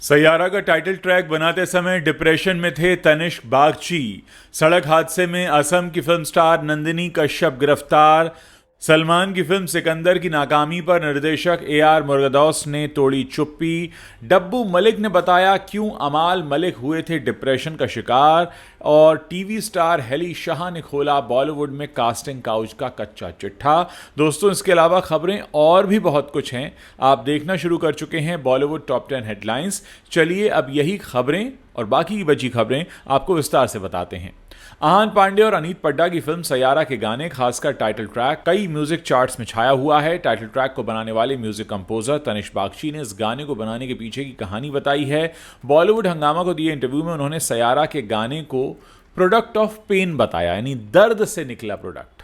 सैयारा का title track बनाते समय डिप्रेशन में थे तनिष्क बागची। सड़क हादसे में असम की फिल्म स्टार नंदिनी कश्यप गिरफ्तार। सलमान की फिल्म सिकंदर की नाकामी पर निर्देशक AR मुर्गदौस ने तोड़ी चुप्पी। डब्बू मलिक ने बताया क्यों अमाल मलिक हुए थे डिप्रेशन का शिकार। और टीवी स्टार हेली शाह ने खोला बॉलीवुड में कास्टिंग काउच का कच्चा चिट्ठा। दोस्तों, इसके अलावा खबरें और भी बहुत कुछ हैं। आप देखना शुरू कर चुके हैं बॉलीवुड टॉप 10 हेडलाइंस। चलिए अब यही खबरें और बाकी की बची खबरें आपको विस्तार से बताते हैं। आहान पांडे और अनीत पड्डा की फिल्म सैयारा के गाने, खासकर टाइटल ट्रैक, कई म्यूजिक चार्ट्स में छाया हुआ है। टाइटल ट्रैक को बनाने वाले म्यूजिक कंपोजर तनिष्क बागची ने इस गाने को बनाने के पीछे की कहानी बताई है। बॉलीवुड हंगामा को दिए इंटरव्यू में उन्होंने सैयारा के गाने को प्रोडक्ट ऑफ पेन बताया, यानी दर्द से निकला प्रोडक्ट।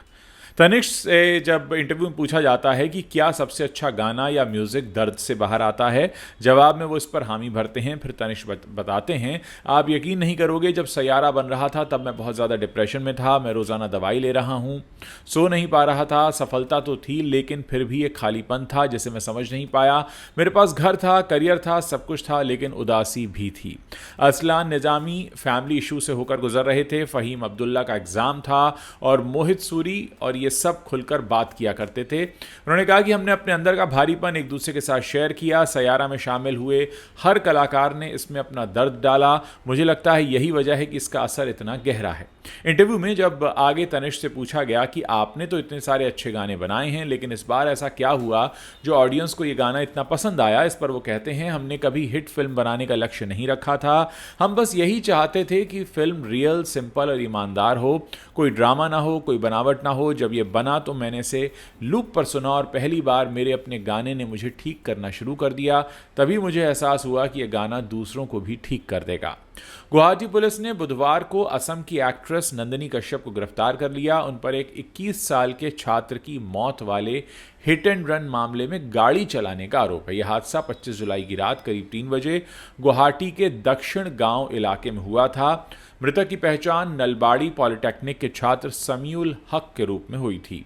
तनिष्क से जब इंटरव्यू में पूछा जाता है कि क्या सबसे अच्छा गाना या म्यूजिक दर्द से बाहर आता है, जवाब में वो इस पर हामी भरते हैं। फिर तनिष्क बताते हैं, आप यकीन नहीं करोगे, जब सैयारा बन रहा था तब मैं बहुत ज़्यादा डिप्रेशन में था। मैं रोज़ाना दवाई ले रहा हूँ, सो नहीं पा रहा था। सफलता तो थी लेकिन फिर भी एक खालीपन था जिसे मैं समझ नहीं पाया। मेरे पास घर था, करियर था, सब कुछ था, लेकिन उदासी भी थी। असलान निजामी फैमिली इशू से होकर गुजर रहे थे। फ़हीम अब्दुल्ला का एग्ज़ाम था और मोहित सूरी और ये सब खुलकर बात किया करते थे। उन्होंने कहा कि हमने अपने अंदर का भारीपन एक दूसरे के साथ शेयर किया। सैयारा में शामिल हुए हर कलाकार ने इसमें अपना दर्द डाला। मुझे लगता है यही वजह है कि इसका असर इतना गहरा है। इंटरव्यू में जब आगे तनिष्क से पूछा गया कि आपने तो इतने सारे अच्छे गाने बनाए हैं, लेकिन इस बार ऐसा क्या हुआ जो ऑडियंस को ये गाना इतना पसंद आया, इस पर वो कहते हैं, हमने कभी हिट फिल्म बनाने का लक्ष्य नहीं रखा था। हम बस यही चाहते थे कि फिल्म रियल, सिंपल और ईमानदार हो, कोई ड्रामा ना हो, कोई बनावट ना हो। जब ये बना तो मैंने इसे लूप पर सुना और पहली बार मेरे अपने गाने ने मुझे ठीक करना शुरू कर दिया। तभी मुझे एहसास हुआ कि यह गाना दूसरों को भी ठीक कर देगा। गुवाहाटी पुलिस ने बुधवार को असम की एक्ट्रेस नंदिनी कश्यप को गिरफ्तार कर लिया। उन पर एक 21 साल के छात्र की मौत वाले हिट एंड रन मामले में गाड़ी चलाने का आरोप है। यह हादसा 25 जुलाई की रात करीब 3 बजे गुवाहाटी के दक्षिण गांव इलाके में हुआ था। मृतक की पहचान नलबाड़ी पॉलिटेक्निक के छात्र समीउल हक के रूप में हुई थी।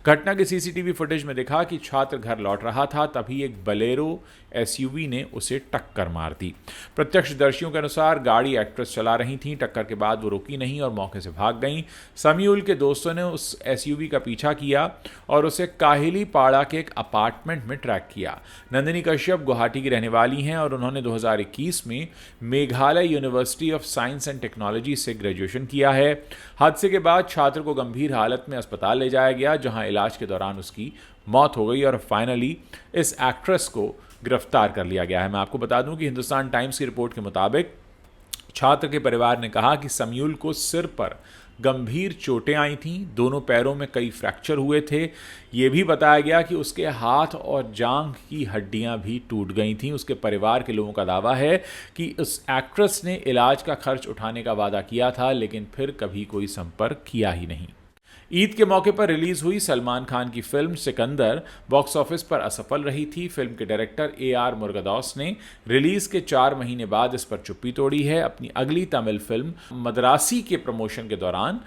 घटना के सीसीटीवी फुटेज में दिखा कि छात्र घर लौट रहा था, तभी एक बलेरो SUV ने उसे टक्कर मार दी। प्रत्यक्षदर्शियों के अनुसार गाड़ी एक्ट्रेस चला रही थी। टक्कर के बाद वो रुकी नहीं और मौके से भाग गईं। समीउल के दोस्तों ने उस SUV का पीछा किया और उसे काहिली पाड़ा के एक अपार्टमेंट में ट्रैक किया। नंदिनी कश्यप गुवाहाटी की रहने वाली हैं और उन्होंने 2021 में Meghalaya university of science and technology से ग्रेजुएशन किया है। हादसे के बाद छात्र को गंभीर हालत में अस्पताल ले जाया गया, जहां इलाज के दौरान उसकी मौत हो गई और फाइनली इस एक्ट्रेस को गिरफ्तार कर लिया गया है। मैं आपको बता दूं कि हिंदुस्तान टाइम्स की रिपोर्ट के मुताबिक छात्र के परिवार ने कहा कि समीउल को सिर पर गंभीर चोटें आई थीं, दोनों पैरों में कई फ्रैक्चर हुए थे। ये भी बताया गया कि उसके हाथ और जांघ की हड्डियां भी टूट गई थीं। उसके परिवार के लोगों का दावा है कि उस एक्ट्रेस ने इलाज का खर्च उठाने का वादा किया था, लेकिन फिर कभी कोई संपर्क किया ही नहीं। ईद के मौके पर रिलीज हुई सलमान खान की फिल्म सिकंदर बॉक्स ऑफिस पर असफल रही थी। फिल्म के डायरेक्टर AR मुर्गदौस ने रिलीज के 4 महीने बाद इस पर चुप्पी तोड़ी है। अपनी अगली तमिल फिल्म मद्रासी के प्रमोशन के दौरान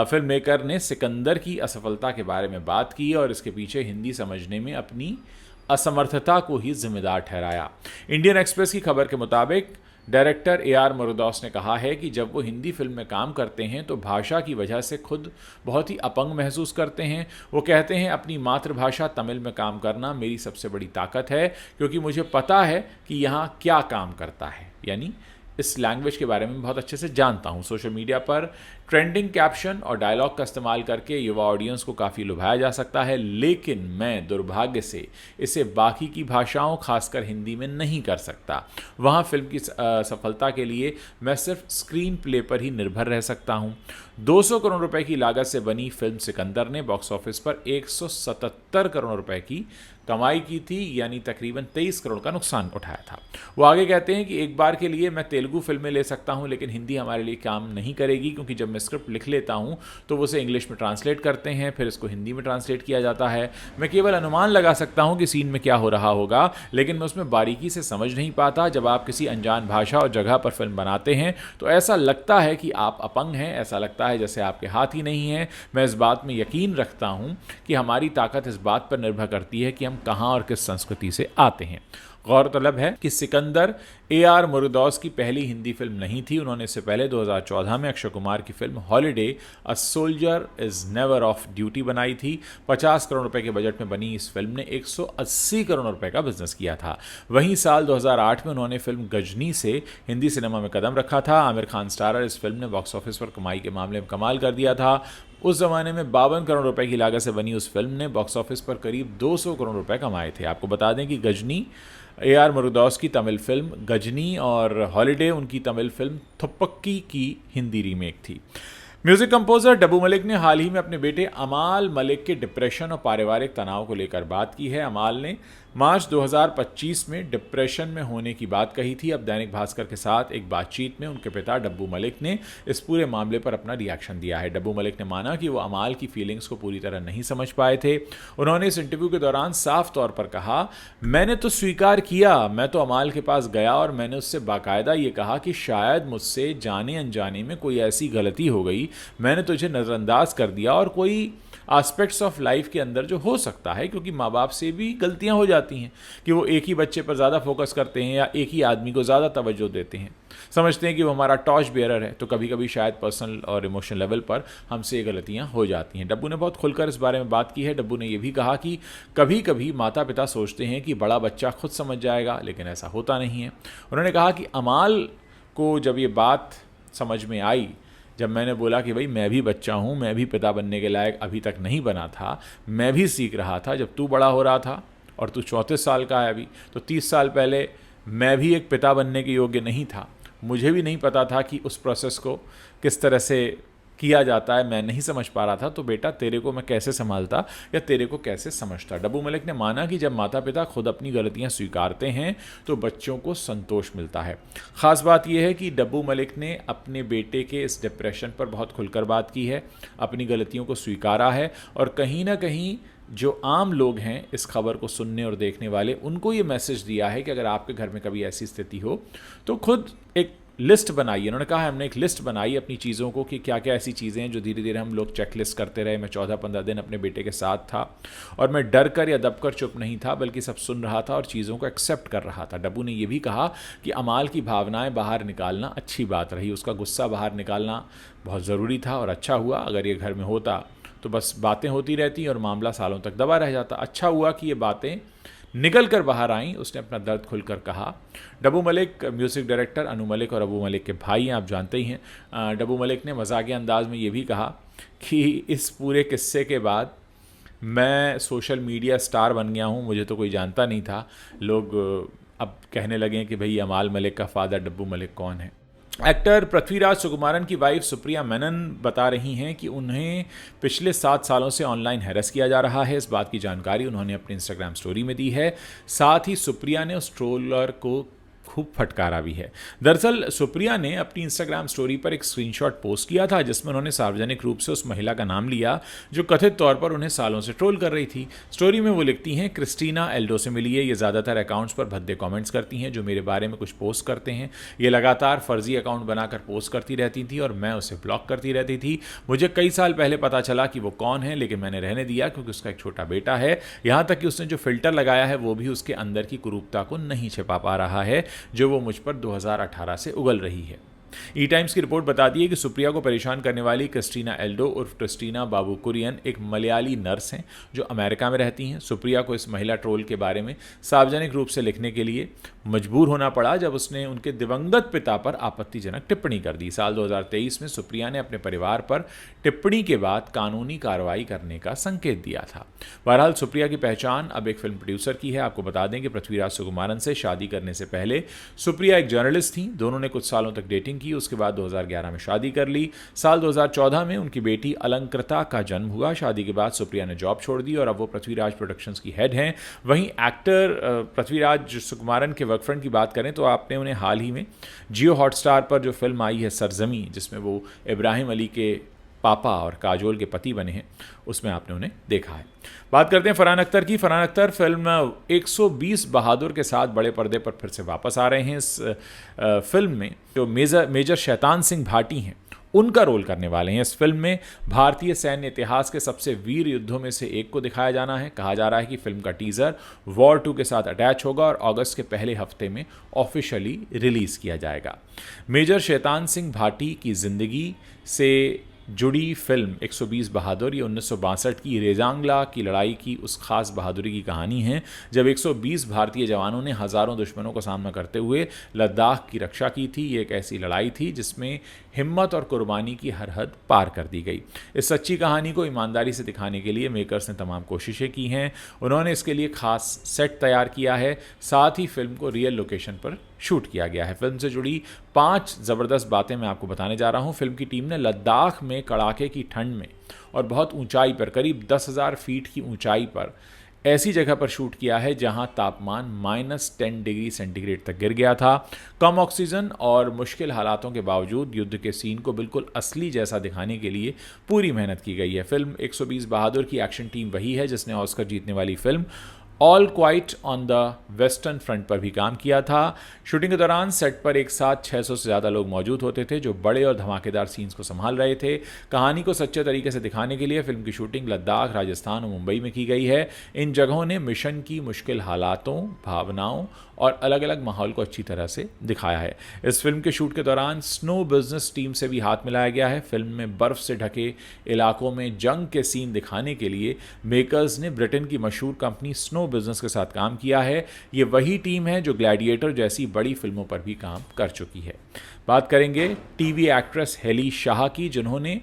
फिल्म मेकर ने सिकंदर की असफलता के बारे में बात की और इसके पीछे हिंदी समझने में अपनी असमर्थता को ही जिम्मेदार ठहराया। इंडियन एक्सप्रेस की खबर के मुताबिक डायरेक्टर AR मुर्गदौस ने कहा है कि जब वो हिंदी फिल्म में काम करते हैं तो भाषा की वजह से खुद बहुत ही अपंग महसूस करते हैं। वो कहते हैं, अपनी मातृभाषा तमिल में काम करना मेरी सबसे बड़ी ताकत है, क्योंकि मुझे पता है कि यहाँ क्या काम करता है, यानी इस लैंग्वेज के बारे में बहुत अच्छे से जानता हूँ। सोशल मीडिया पर ट्रेंडिंग कैप्शन और डायलॉग का इस्तेमाल करके युवा ऑडियंस को काफ़ी लुभाया जा सकता है, लेकिन मैं दुर्भाग्य से इसे बाकी की भाषाओं, खासकर हिंदी में नहीं कर सकता। वहाँ फिल्म की सफलता के लिए मैं सिर्फ स्क्रीन प्ले पर ही निर्भर रह सकता हूँ। 200 करोड़ रुपए की लागत से बनी फिल्म सिकंदर ने बॉक्स ऑफिस पर 177 करोड़ रुपए की कमाई की थी, यानी तकरीबन 23 करोड़ का नुकसान उठाया था। वो आगे कहते हैं कि एक बार के लिए मैं तेलुगु फिल्में ले सकता हूं, लेकिन हिंदी हमारे लिए काम नहीं करेगी, क्योंकि जब मैं स्क्रिप्ट लिख लेता हूं तो वो उसे इंग्लिश में ट्रांसलेट करते हैं, फिर इसको हिंदी में ट्रांसलेट किया जाता है। मैं केवल अनुमान लगा सकता हूं कि सीन में क्या हो रहा होगा, लेकिन मैं उसमें बारीकी से समझ नहीं पाता। जब आप किसी अनजान भाषा और जगह पर फिल्म बनाते हैं तो ऐसा लगता है कि आप अपंग हैं, ऐसा लगता है जैसे आपके हाथ ही नहीं है। मैं इस बात में यकीन रखता हूं कि हमारी ताकत इस बात पर निर्भर करती है कि हम कहां और किस संस्कृति से आते हैं। गौरतलब है कि सिकंदर A.R. मुरुगदौस की पहली हिंदी फिल्म नहीं थी। उन्होंने इससे पहले 2014 में अक्षय कुमार की film holiday a soldier is never of duty बनाई थी। 50 करोड़ रुपए के बजट में बनी इस फिल्म ने 180 करोड़ रुपए का बिजनेस किया था। वहीं साल 2008 में उन्होंने फिल्म गजनी से हिंदी सिनेमा में कदम रखा था। आमिर खान स्टारर इस फिल्म ने बॉक्स ऑफिस पर कमाई के मामले में कमाल कर दिया था। उस जमाने में 52 करोड़ रुपए की लागत से बनी उस फिल्म ने बॉक्स ऑफिस पर करीब 200 करोड़ रुपए कमाए थे। आपको बता दें कि गजनी A.R. मुरुगदौस की तमिल फिल्म गजनी और हॉलिडे उनकी तमिल फिल्म थुप्पक्की की हिंदी रीमेक थी। म्यूजिक कंपोजर डब्बू मलिक ने हाल ही में अपने बेटे अमाल मलिक के डिप्रेशन और पारिवारिक तनाव को लेकर बात की है। अमाल ने मार्च 2025 में डिप्रेशन में होने की बात कही थी। अब दैनिक भास्कर के साथ एक बातचीत में उनके पिता डब्बू मलिक ने इस पूरे मामले पर अपना रिएक्शन दिया है। डब्बू मलिक ने माना कि वो अमाल की फीलिंग्स को पूरी तरह नहीं समझ पाए थे। उन्होंने इस इंटरव्यू के दौरान साफ तौर पर कहा, मैंने तो स्वीकार किया, मैं तो अमाल के पास गया और मैंने उससे बाकायदा ये कहा कि शायद मुझसे जाने अनजाने में कोई ऐसी गलती हो गई, मैंने तुझे नज़रअंदाज कर दिया और कोई एस्पेक्ट्स ऑफ लाइफ के अंदर जो हो सकता है, क्योंकि माँ बाप से भी गलतियां हो जाती हैं कि वो एक ही बच्चे पर ज़्यादा फोकस करते हैं या एक ही आदमी को ज़्यादा तवज्जो देते हैं, समझते हैं कि वो हमारा टॉर्च बेयरर है, तो कभी कभी शायद पर्सनल और इमोशनल लेवल पर हमसे ये गलतियां हो जाती हैं। डब्बू ने बहुत खुलकर इस बारे में बात की है। डब्बू ने यह भी कहा कि कभी कभी माता पिता सोचते हैं कि बड़ा बच्चा खुद समझ जाएगा, लेकिन ऐसा होता नहीं है। उन्होंने कहा कि अमाल को जब ये बात समझ में आई, जब मैंने बोला कि भाई मैं भी बच्चा हूँ, मैं भी पिता बनने के लायक अभी तक नहीं बना था, मैं भी सीख रहा था, जब तू बड़ा हो रहा था और तू 34 साल का है अभी, तो 30 साल पहले मैं भी एक पिता बनने के योग्य नहीं था, मुझे भी नहीं पता था कि उस प्रोसेस को किस तरह से किया जाता है, मैं नहीं समझ पा रहा था, तो बेटा तेरे को मैं कैसे संभालता या तेरे को कैसे समझता। डब्बू मलिक ने माना कि जब माता पिता खुद अपनी गलतियां स्वीकारते हैं तो बच्चों को संतोष मिलता है। ख़ास बात यह है कि डब्बू मलिक ने अपने बेटे के इस डिप्रेशन पर बहुत खुलकर बात की है, अपनी गलतियों को स्वीकारा है और कहीं ना कहीं जो आम लोग हैं इस खबर को सुनने और देखने वाले, उनको ये मैसेज दिया है कि अगर आपके घर में कभी ऐसी स्थिति हो तो खुद एक लिस्ट बनाइए। उन्होंने कहा हमने एक लिस्ट बनाई अपनी चीज़ों को कि क्या क्या ऐसी चीज़ें हैं जो धीरे धीरे हम लोग चेक लिस्ट करते रहे। मैं 14-15 दिन अपने बेटे के साथ था और मैं डर कर या दब कर चुप नहीं था, बल्कि सब सुन रहा था और चीज़ों को एक्सेप्ट कर रहा था। डब्बू ने यह भी कहा कि अमाल की भावनाएं बाहर निकालना अच्छी बात रही, उसका गुस्सा बाहर निकालना बहुत ज़रूरी था और अच्छा हुआ। अगर ये घर में होता तो बस बातें होती रहती और मामला सालों तक दबा रह जाता। अच्छा हुआ कि ये बातें निकल कर बाहर आईं, उसने अपना दर्द खुलकर कहा। डब्बू मलिक म्यूज़िक डायरेक्टर अनु मलिक और अबू मलिक के भाई हैं, आप जानते ही हैं। डब्बू मलिक ने मजाकिया अंदाज में ये भी कहा कि इस पूरे किस्से के बाद मैं सोशल मीडिया स्टार बन गया हूँ, मुझे तो कोई जानता नहीं था। लोग अब कहने लगे कि भाई अमाल मलिक का फादर डब्बू मलिक कौन है। एक्टर पृथ्वीराज सुकुमारन की वाइफ सुप्रिया मेनन बता रही हैं कि उन्हें पिछले 7 सालों से ऑनलाइन हैरेस किया जा रहा है। इस बात की जानकारी उन्होंने अपनी इंस्टाग्राम स्टोरी में दी है। साथ ही सुप्रिया ने उस ट्रोलर को खूब फटकारा भी है। दरअसल सुप्रिया ने अपनी इंस्टाग्राम स्टोरी पर एक स्क्रीनशॉट पोस्ट किया था जिसमें उन्होंने सार्वजनिक रूप से उस महिला का नाम लिया जो कथित तौर पर उन्हें सालों से ट्रोल कर रही थी। स्टोरी में वो लिखती हैं, क्रिस्टीना एल्डो से मिली है। ये ज़्यादातर अकाउंट्स पर भद्दे कमेंट्स करती हैं जो मेरे बारे में कुछ पोस्ट करते हैं। ये लगातार फर्जी अकाउंट बनाकर पोस्ट करती रहती थी और मैं उसे ब्लॉक करती रहती थी। मुझे कई साल पहले पता चला कि वो कौन है, लेकिन मैंने रहने दिया क्योंकि उसका एक छोटा बेटा है। यहाँ तक कि उसने जो फिल्टर लगाया है वो भी उसके अंदर की कुरूपता को नहीं छिपा पा रहा है जो वो मुझ पर 2018 से उगल रही है। ई टाइम्स की रिपोर्ट बताती है कि सुप्रिया को परेशान करने वाली क्रिस्टीना एल्डो उर्फ क्रिस्टीना बाबू कुरियन एक मलयाली नर्स हैं जो अमेरिका में रहती हैं। सुप्रिया को इस महिला ट्रोल के बारे में सार्वजनिक रूप से लिखने के लिए मजबूर होना पड़ा जब उसने उनके दिवंगत पिता पर आपत्तिजनक टिप्पणी कर दी। साल 2023 में सुप्रिया ने अपने परिवार पर टिप्पणी के बाद कानूनी कार्रवाई करने का संकेत दिया था। बहरहाल सुप्रिया की पहचान अब एक फिल्म प्रोड्यूसर की है। आपको बता दें कि पृथ्वीराज सुकुमारन से शादी करने से पहले सुप्रिया एक जर्नलिस्ट थी। दोनों ने कुछ सालों तक डेटिंग की, उसके बाद 2011 में शादी कर ली। साल 2014 में उनकी बेटी अलंकृता का जन्म हुआ। शादी के बाद सुप्रिया ने जॉब छोड़ दी और अब वो पृथ्वीराज प्रोडक्शंस की हेड हैं। वहीं एक्टर पृथ्वीराज सुकुमारन के वर्कफ्रंट की बात करें तो आपने उन्हें हाल ही में जियो हॉटस्टार पर जो फिल्म आई है सरजमी, जिसमें वो इब्राहिम अली के पापा और काजोल के पति बने हैं, उसमें आपने उन्हें देखा है। बात करते हैं फरहान अख्तर की। फरहान अख्तर फिल्म 120 बहादुर के साथ बड़े पर्दे पर फिर से वापस आ रहे हैं। इस फिल्म में जो मेजर शैतान सिंह भाटी हैं उनका रोल करने वाले हैं। इस फिल्म में भारतीय सैन्य इतिहास के सबसे वीर युद्धों में से एक को दिखाया जाना है। कहा जा रहा है कि फिल्म का टीजर वॉर 2 के साथ अटैच होगा और अगस्त के पहले हफ्ते में ऑफिशियली रिलीज किया जाएगा। मेजर शैतान सिंह भाटी की जिंदगी से जुड़ी फिल्म 120 बहादुर, ये 1962 की रेजांगला की लड़ाई की उस खास बहादुरी की कहानी है जब 120 भारतीय जवानों ने हज़ारों दुश्मनों का सामना करते हुए लद्दाख की रक्षा की थी। ये एक ऐसी लड़ाई थी जिसमें हिम्मत और कुर्बानी की हर हद पार कर दी गई। इस सच्ची कहानी को ईमानदारी से दिखाने के लिए मेकर्स ने तमाम कोशिशें की हैं। उन्होंने इसके लिए खास सेट तैयार किया है, साथ ही फिल्म को रियल लोकेशन पर शूट किया गया है। फिल्म से जुड़ी 5 ज़बरदस्त बातें मैं आपको बताने जा रहा हूँ। फिल्म की टीम ने लद्दाख में कड़ाके की ठंड में और बहुत ऊंचाई पर, करीब 10,000 फीट की ऊंचाई पर, ऐसी जगह पर शूट किया है जहां तापमान -10 डिग्री सेंटीग्रेड तक गिर गया था। कम ऑक्सीजन और मुश्किल हालातों के बावजूद युद्ध के सीन को बिल्कुल असली जैसा दिखाने के लिए पूरी मेहनत की गई है। फिल्म 120 बहादुर की एक्शन टीम वही है जिसने ऑस्कर जीतने वाली film all quite on the western front पर भी काम किया था। शूटिंग के दौरान सेट पर एक साथ 600 से ज़्यादा लोग मौजूद होते थे जो बड़े और धमाकेदार सीन्स को संभाल रहे थे। कहानी को सच्चे तरीके से दिखाने के लिए फिल्म की शूटिंग लद्दाख, राजस्थान और मुंबई में की गई है। इन जगहों ने मिशन की मुश्किल हालातों, भावनाओं और अलग अलग माहौल को अच्छी तरह से दिखाया है। इस फिल्म के शूट के दौरान स्नो बिजनेस टीम से भी हाथ मिलाया गया है। फिल्म में बर्फ़ से ढके इलाकों में जंग के सीन दिखाने के लिए मेकर्स ने ब्रिटेन की मशहूर कंपनी स्नो बिजनेस के साथ काम किया है। ये वही टीम है जो ग्लैडिएटर जैसी बड़ी फिल्मों पर भी काम कर चुकी है। बात करेंगे टीवी एक्ट्रेस हेली शाह की, जिन्होंने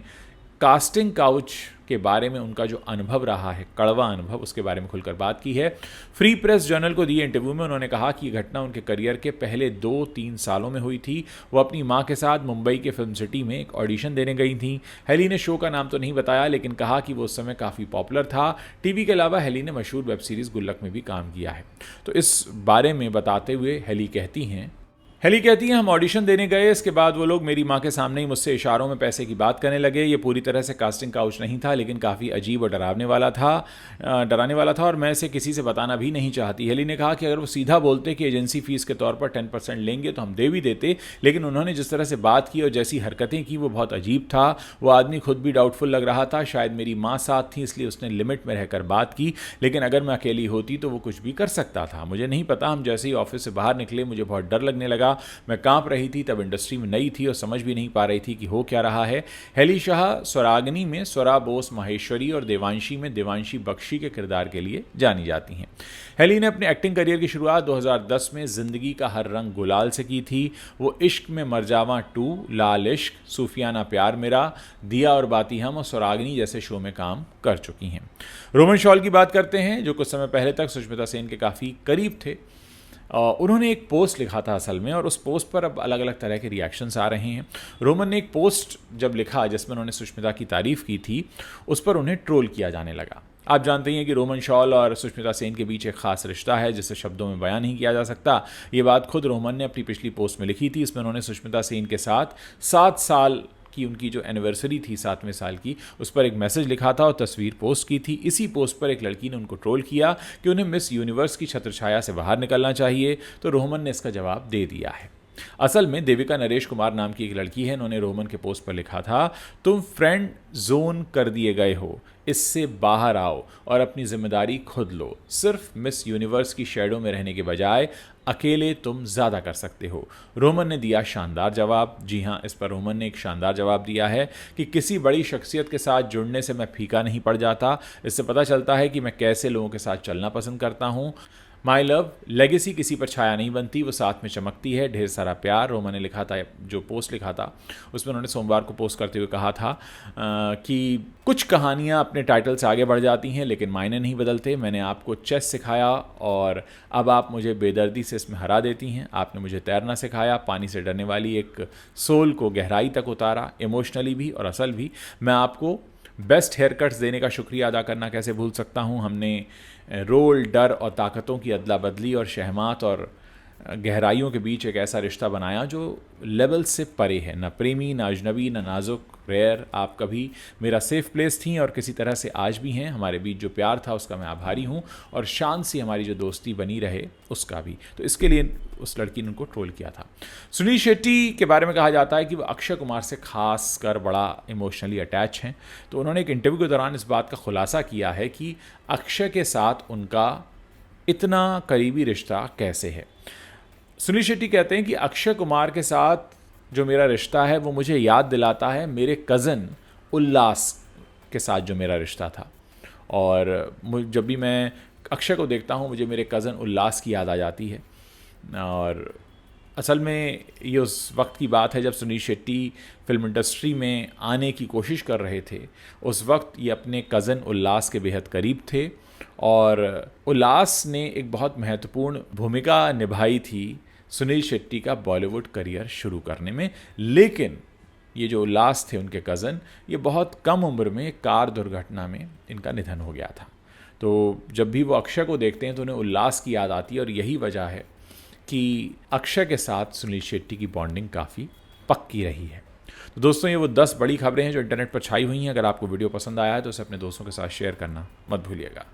कास्टिंग काउच के बारे में उनका जो अनुभव रहा है, कड़वा अनुभव, उसके बारे में खुलकर बात की है। फ्री प्रेस जर्नल को दिए इंटरव्यू में उन्होंने कहा कि ये घटना उनके करियर के पहले 2-3 सालों में हुई थी। वो अपनी मां के साथ मुंबई के फिल्म सिटी में एक ऑडिशन देने गई थी। हेली ने शो का नाम तो नहीं बताया, लेकिन कहा कि वो उस समय काफ़ी पॉपुलर था। टीवी के अलावा हेली ने मशहूर वेब सीरीज़ गुल्लक में भी काम किया है। तो इस बारे में बताते हुए हेली कहती हैं, हम ऑडिशन देने गए, इसके बाद वो लोग मेरी माँ के सामने ही मुझसे इशारों में पैसे की बात करने लगे। ये पूरी तरह से कास्टिंग काउच नहीं था, लेकिन काफ़ी अजीब और डराने वाला था और मैं इसे किसी से बताना भी नहीं चाहती। हेली ने कहा कि अगर वो सीधा बोलते कि एजेंसी फीस के तौर पर 10% लेंगे तो हम दे भी देते, लेकिन उन्होंने जिस तरह से बात की और जैसी हरकतें की वो बहुत अजीब था। वो आदमी खुद भी डाउटफुल लग रहा था। शायद मेरी माँ साथ थी इसलिए उसने लिमिट में रहकर बात की, लेकिन अगर मैं अकेली होती तो वो कुछ भी कर सकता था। मुझे नहीं पता, हम जैसे ही ऑफिस से बाहर निकले मुझे बहुत डर लगने लगा। मैं कांप रही थी, तब इंडस्ट्री में नई थी और समझ भी नहीं पा रही थी कि हो क्या रहा है। हेली शाह स्वरागनी में स्वरा बोस माहेश्वरी और देवांशी में देवांशी बख्शी के किरदार के लिए जानी जाती हैं। हेली ने अपने एक्टिंग करियर की शुरुआत 2010 में जिंदगी का हर रंग गुलाल से की थी। वो इश्क में मरजावा 2, लाल इश्क, सूफियाना प्यार मेरा, दिया और बाती हम और स्वरागनी जैसे शो में काम कर चुकी हैं। रोमन शॉल की बात करते हैं, जो कुछ समय पहले तक सुष्मिता सेन के काफ़ी करीब थे। उन्होंने एक पोस्ट लिखा था असल में, और उस पोस्ट पर अब अलग अलग तरह के रिएक्शंस आ रहे हैं। रोमन ने एक पोस्ट जब लिखा जिसमें उन्होंने सुष्मिता की तारीफ़ की थी, उस पर उन्हें ट्रोल किया जाने लगा। आप जानते हैं कि रोमन शॉल और सुष्मिता सेन के बीच एक खास रिश्ता है जिसे शब्दों में बयान नहीं किया जा सकता। ये बात खुद रोमन ने अपनी पिछली पोस्ट में लिखी थी। इसमें उन्होंने सुष्मिता सेन के साथ 7 साल की उनकी जो एनिवर्सरी थी 7वें साल की, उस पर एक मैसेज लिखा था और तस्वीर पोस्ट की थी। इसी पोस्ट पर एक लड़की ने उनको ट्रोल किया कि उन्हें मिस यूनिवर्स की छत्रछाया से बाहर निकलना चाहिए, तो रोहमन ने इसका जवाब दे दिया है। असल में देविका नरेश कुमार नाम की एक लड़की है, इन्होंने रोहमन के पोस्ट पर लिखा था, तुम फ्रेंड जोन कर दिए गए हो, इससे बाहर आओ और अपनी जिम्मेदारी खुद लो। सिर्फ मिस यूनिवर्स की शेडो में रहने के बजाय अकेले तुम ज़्यादा कर सकते हो। रोमन ने दिया शानदार जवाब। जी हाँ, इस पर रोमन ने एक शानदार जवाब दिया है कि किसी बड़ी शख्सियत के साथ जुड़ने से मैं फीका नहीं पड़ जाता। इससे पता चलता है कि मैं कैसे लोगों के साथ चलना पसंद करता हूँ। माई लव लेगेसी किसी पर छाया नहीं बनती, वो साथ में चमकती है। ढेर सारा प्यार। रोमन ने लिखा था, जो पोस्ट लिखा था उसमें उन्होंने सोमवार को पोस्ट करते हुए कहा था कि कुछ कहानियाँ अपने टाइटल से आगे बढ़ जाती हैं लेकिन मायने नहीं बदलते। मैंने आपको चेस सिखाया और अब आप मुझे बेदर्दी से इसमें हरा देती हैं। आपने मुझे तैरना सिखाया, पानी से डरने वाली एक सोल को गहराई तक उतारा, इमोशनली भी और असल भी। मैं आपको बेस्ट हेयर कट्स देने का शुक्रिया अदा करना कैसे भूल सकता हूँ। हमने रोल, डर और ताकतों की अदला बदली और शहमात और गहराइयों के बीच एक ऐसा रिश्ता बनाया जो लेवल से परे है, ना प्रेमी, ना अजनबी, ना नाजुक, रेयर। आप कभी मेरा सेफ प्लेस थी और किसी तरह से आज भी हैं। हमारे बीच जो प्यार था उसका मैं आभारी हूँ, और शान सी हमारी जो दोस्ती बनी रहे उसका भी। तो इसके लिए उस लड़की ने उनको ट्रोल किया था। सुनील शेट्टी के बारे में कहा जाता है कि वो अक्षय कुमार से खास कर बड़ा इमोशनली अटैच हैं। तो उन्होंने एक इंटरव्यू के दौरान इस बात का खुलासा किया है कि अक्षय के साथ उनका इतना करीबी रिश्ता कैसे है। सुनील शेट्टी कहते हैं कि अक्षय कुमार के साथ जो मेरा रिश्ता है वो मुझे याद दिलाता है मेरे कज़न उल्लास के साथ जो मेरा रिश्ता था। और जब भी मैं अक्षय को देखता हूँ मुझे मेरे कज़न उल्लास की याद आ जाती है। और असल में ये उस वक्त की बात है जब सुनील शेट्टी फिल्म इंडस्ट्री में आने की कोशिश कर रहे थे। उस वक्त ये अपने कज़न उल्लास के बेहद करीब थे, और उल्लास ने एक बहुत महत्वपूर्ण भूमिका निभाई थी सुनील शेट्टी का बॉलीवुड करियर शुरू करने में। लेकिन ये जो उल्लास थे उनके कज़न, ये बहुत कम उम्र में एक कार दुर्घटना में इनका निधन हो गया था। तो जब भी वो अक्षय को देखते हैं तो उन्हें उल्लास की याद आती है, और यही वजह है कि अक्षय के साथ सुनील शेट्टी की बॉन्डिंग काफ़ी पक्की रही है। तो दोस्तों, ये वो 10 बड़ी खबरें हैं जो इंटरनेट पर छाई हुई हैं। अगर आपको वीडियो पसंद आया है तो उसे अपने दोस्तों के साथ शेयर करना मत भूलिएगा।